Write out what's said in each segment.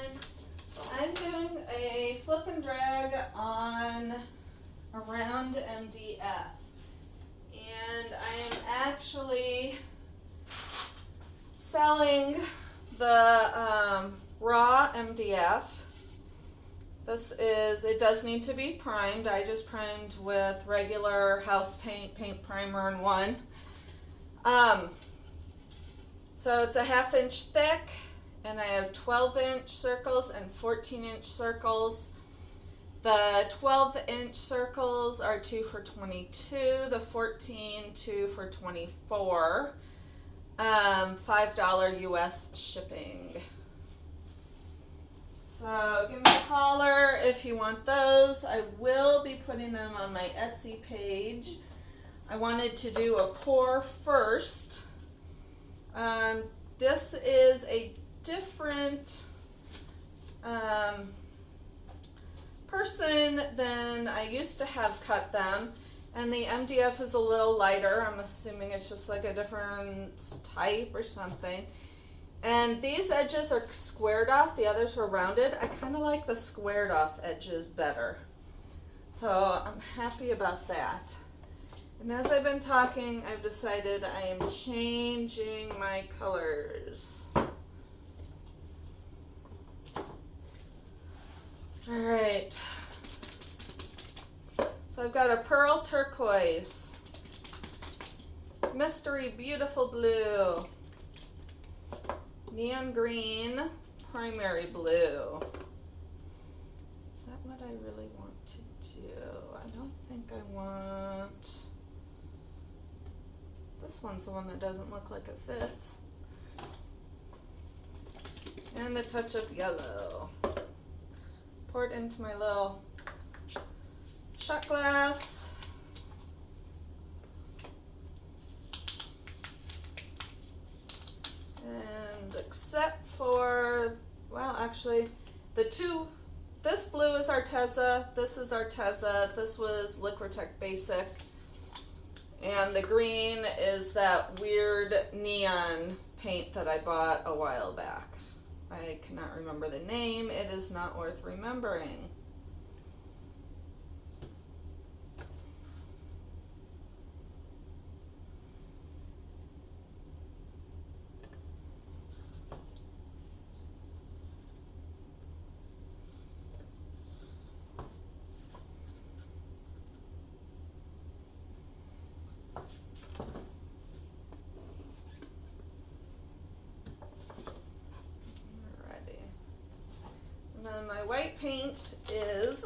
sunshine. I'm doing a flip and drag on a round MDF. And I am actually selling the raw MDF. It does need to be primed. I just primed with regular house paint primer in one. So it's a 1/2 inch thick, and I have 12-inch circles and 14-inch circles. The 12-inch circles are 2 for $22, the 14 2 for $24, $5 US shipping. So give me a holler if you want those. I will be putting them on my Etsy page. I wanted to do a pour first. This is a different person than I used to have cut them, and the MDF is a little lighter. I'm assuming it's just like a different type or something. And these edges are squared off, the others were rounded. I kind of like the squared off edges better. So I'm happy about that. And as I've been talking, I've decided I am changing my colors. Alright. So I've got a pearl turquoise, mystery beautiful blue, neon green, primary blue. Is that what I really want to do? I don't think I want... This one's the one that doesn't look like it fits. And a touch of yellow. Pour it into my little shot glass. And except for, well, actually, this blue is ARTEZA, this is ARTEZA, this was Liquitech Basic, and the green is that weird neon paint that I bought a while back. I cannot remember the name. It is not worth remembering. My white paint is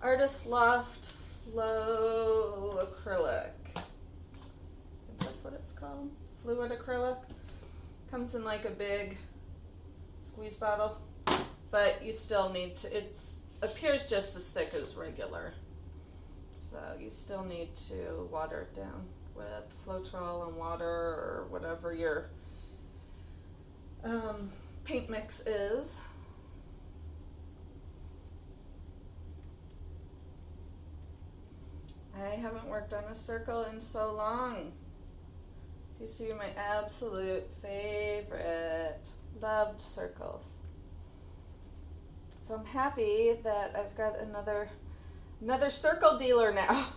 Artist Loft Flow Acrylic. I think that's what it's called. Fluid acrylic. Comes in like a big squeeze bottle, but you still need to, it appears just as thick as regular. So you still need to water it down with Floetrol and water or whatever your paint mix is. I haven't worked on a circle in so long. So you see my absolute favorite. Loved circles. So I'm happy that I've got another circle dealer now.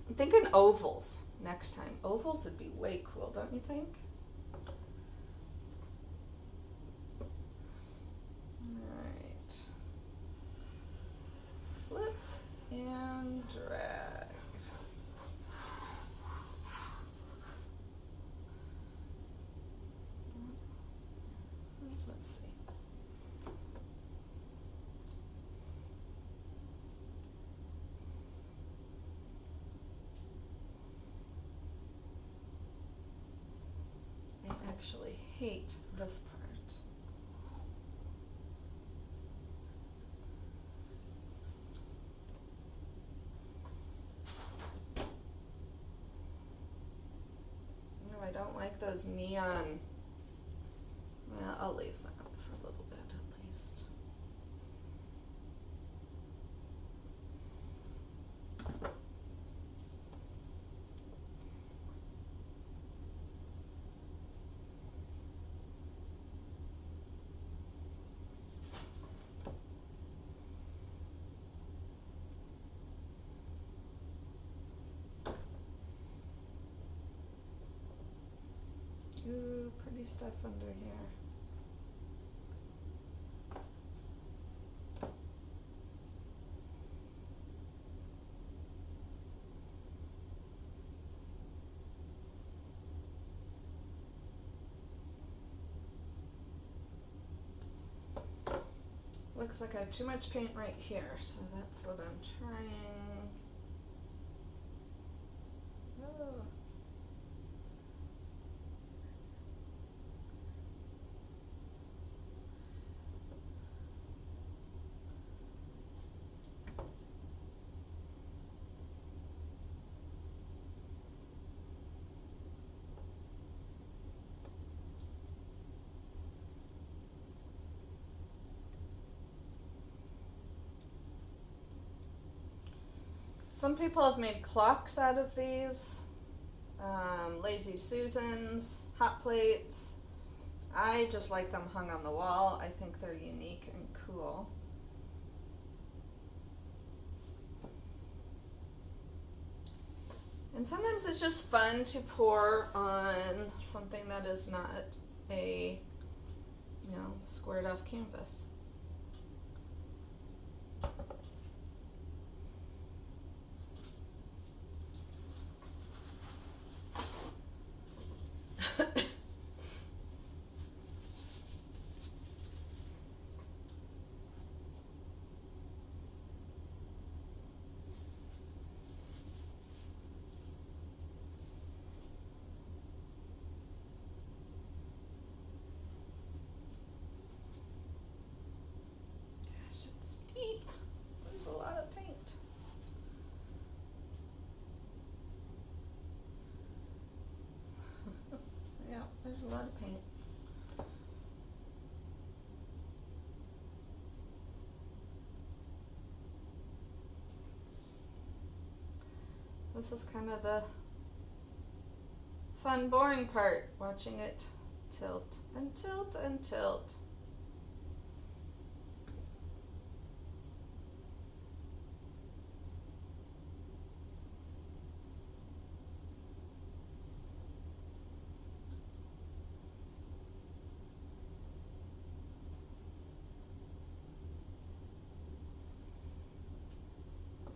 I'm thinking ovals next time. Ovals would be way cool, don't you think? Alright. Flip and drag. Let's see. I actually hate this part. No, I don't like those neon. Well, I'll leave that for a little bit at least. stuff under here. Looks like I have too much paint right here, so that's what I'm trying. Oh. Some people have made clocks out of these, Lazy Susans, hot plates. I just like them hung on the wall. I think they're unique and cool. And sometimes it's just fun to pour on something that is not a, squared off canvas. It's deep. There's a lot of paint. Yeah, there's a lot of paint. This is kind of the fun, boring part, watching it tilt and tilt and tilt.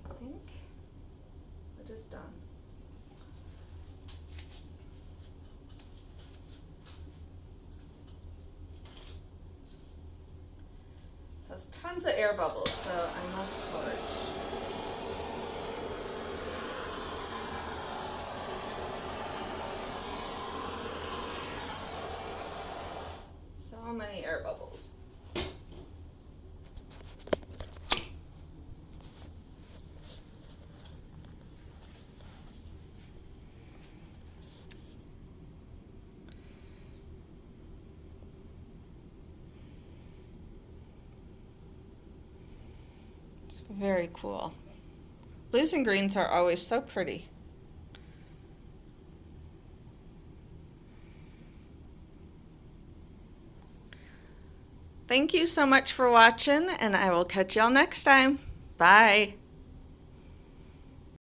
I think it is done. It has tons of air bubbles, so I must torch. So many air bubbles. Very cool. Blues and greens are always so pretty. Thank you so much for watching, and I will catch y'all next time. Bye.